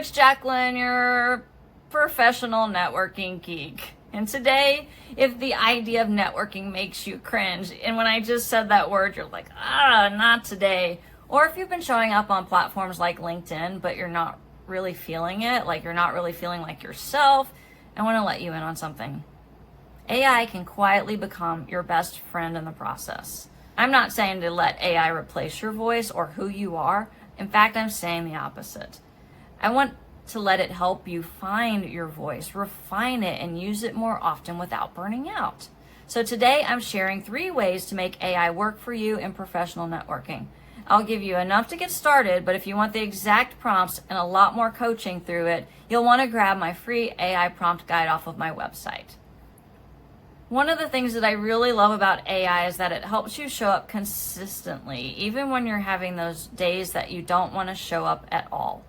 it's Jacqueline, your professional networking geek. And today, if the idea of networking makes you cringe, and when I just said that word, you're like, not today. Or if you've been showing up on platforms like LinkedIn, but you're not really feeling it, like you're not really feeling like yourself, I want to let you in on something. AI can quietly become your best friend in the process. I'm not saying to let AI replace your voice or who you are. In fact, I'm saying the opposite. I want to let it help you find your voice, refine it, and use it more often without burning out. So today I'm sharing 3 ways to make AI work for you in professional networking. I'll give you enough to get started, but if you want the exact prompts and a lot more coaching through it, you'll want to grab my free AI prompt guide off of my website. One of the things that I really love about AI is that it helps you show up consistently, even when you're having those days that you don't want to show up at all.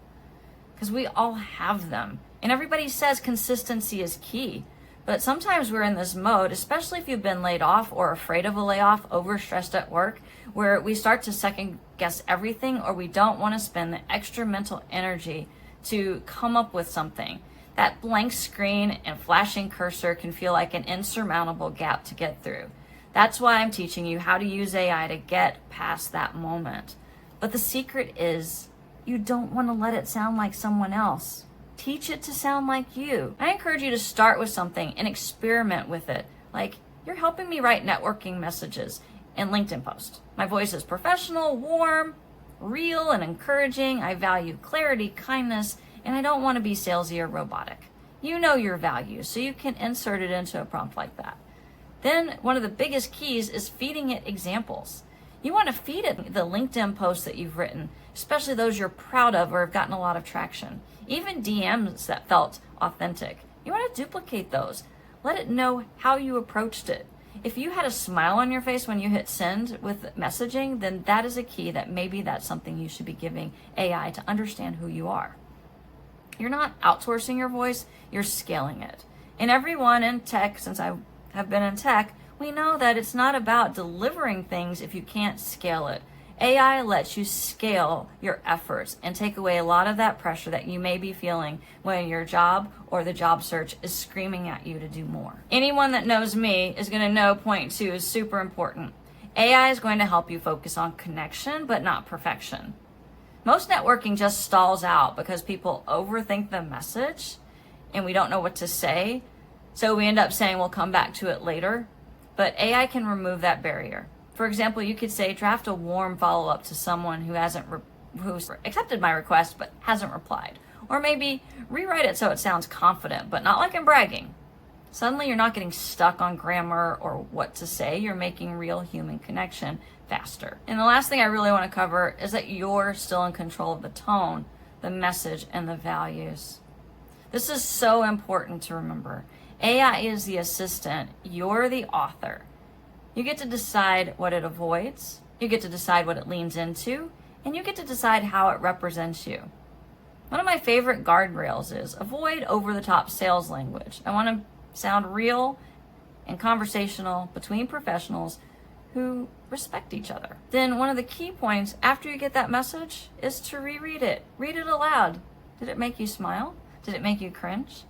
Because we all have them. And everybody says consistency is key. But sometimes we're in this mode, especially if you've been laid off or afraid of a layoff, overstressed at work, where we start to second guess everything, or we don't want to spend the extra mental energy to come up with something. That blank screen and flashing cursor can feel like an insurmountable gap to get through. That's why I'm teaching you how to use AI to get past that moment. But the secret is you don't want to let it sound like someone else. Teach it to sound like you. I encourage you to start with something and experiment with it. Like, you're helping me write networking messages and LinkedIn posts. My voice is professional, warm, real, and encouraging. I value clarity, kindness, and I don't want to be salesy or robotic. You know your values, so you can insert it into a prompt like that. Then one of the biggest keys is feeding it examples. You want to feed it the LinkedIn posts that you've written, especially those you're proud of or have gotten a lot of traction. Even DMs that felt authentic. You want to duplicate those. Let it know how you approached it. If you had a smile on your face when you hit send with messaging, then that is a key that maybe that's something you should be giving AI to understand who you are. You're not outsourcing your voice, you're scaling it. And everyone in tech, since I have been in tech, we know that it's not about delivering things if you can't scale it. AI lets you scale your efforts and take away a lot of that pressure that you may be feeling when your job or the job search is screaming at you to do more. Anyone that knows me is going to know point 2 is super important. AI is going to help you focus on connection, but not perfection. Most networking just stalls out because people overthink the message and we don't know what to say. So we end up saying we'll come back to it later. But AI can remove that barrier. For example, you could say, draft a warm follow-up to someone who's accepted my request but hasn't replied. Or maybe rewrite it so it sounds confident, but not like I'm bragging. Suddenly you're not getting stuck on grammar or what to say. You're making real human connection faster. And the last thing I really want to cover is that you're still in control of the tone, the message, and the values. This is so important to remember. AI is the assistant. You're the author. You get to decide what it avoids, you get to decide what it leans into, and you get to decide how it represents you. One of my favorite guardrails is avoid over-the-top sales language. I want to sound real and conversational between professionals who respect each other. Then one of the key points after you get that message is to reread it. Read it aloud. Did it make you smile? Did it make you cringe?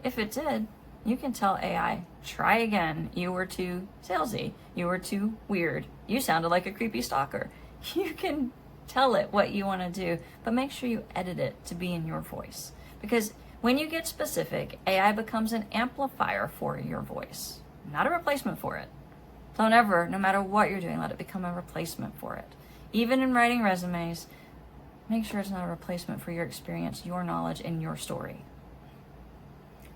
If it did, you can tell AI, try again. You were too salesy. You were too weird. You sounded like a creepy stalker. You can tell it what you want to do, but make sure you edit it to be in your voice. Because when you get specific, AI becomes an amplifier for your voice, not a replacement for it. Don't ever, no matter what you're doing, let it become a replacement for it. Even in writing resumes, make sure it's not a replacement for your experience, your knowledge, and your story.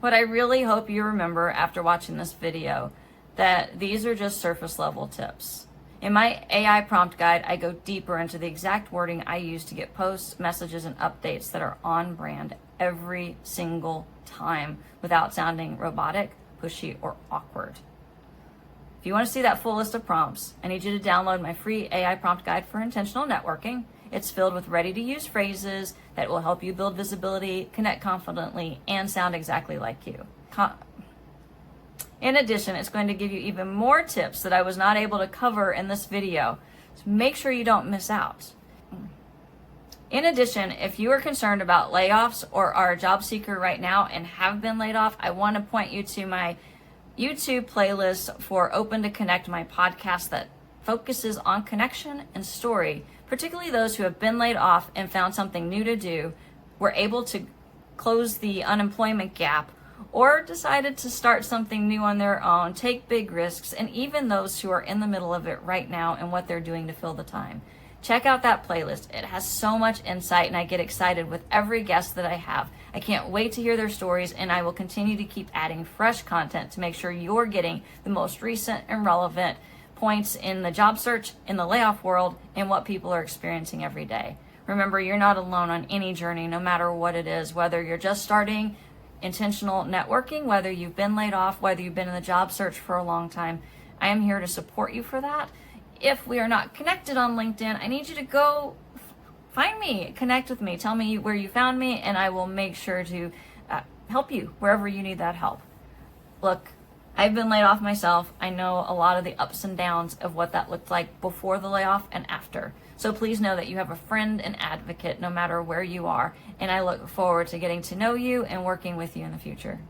What I really hope you remember after watching this video, that these are just surface level tips. In my AI prompt guide, I go deeper into the exact wording I use to get posts, messages, and updates that are on brand every single time without sounding robotic, pushy, or awkward. If you want to see that full list of prompts, I need you to download my free AI prompt guide for intentional networking. It's filled with ready-to-use phrases that will help you build visibility, connect confidently, and sound exactly like you. In addition, it's going to give you even more tips that I was not able to cover in this video. So make sure you don't miss out. In addition, if you are concerned about layoffs or are a job seeker right now and have been laid off, I want to point you to my YouTube playlist for Open to Connect, my podcast that focuses on connection and story, particularly those who have been laid off and found something new to do, were able to close the unemployment gap, or decided to start something new on their own, take big risks, and even those who are in the middle of it right now and what they're doing to fill the time. Check out that playlist. It has so much insight, and I get excited with every guest that I have. I can't wait to hear their stories, and I will continue to keep adding fresh content to make sure you're getting the most recent and relevant points in the job search, in the layoff world, and what people are experiencing every day. Remember, you're not alone on any journey, no matter what it is, whether you're just starting intentional networking, whether you've been laid off, whether you've been in the job search for a long time. I am here to support you for that. If we are not connected on LinkedIn, I need you to go find me, connect with me, tell me where you found me, and I will make sure to help you wherever you need that help. Look, I've been laid off myself. I know a lot of the ups and downs of what that looked like before the layoff and after. So please know that you have a friend and advocate no matter where you are, and I look forward to getting to know you and working with you in the future.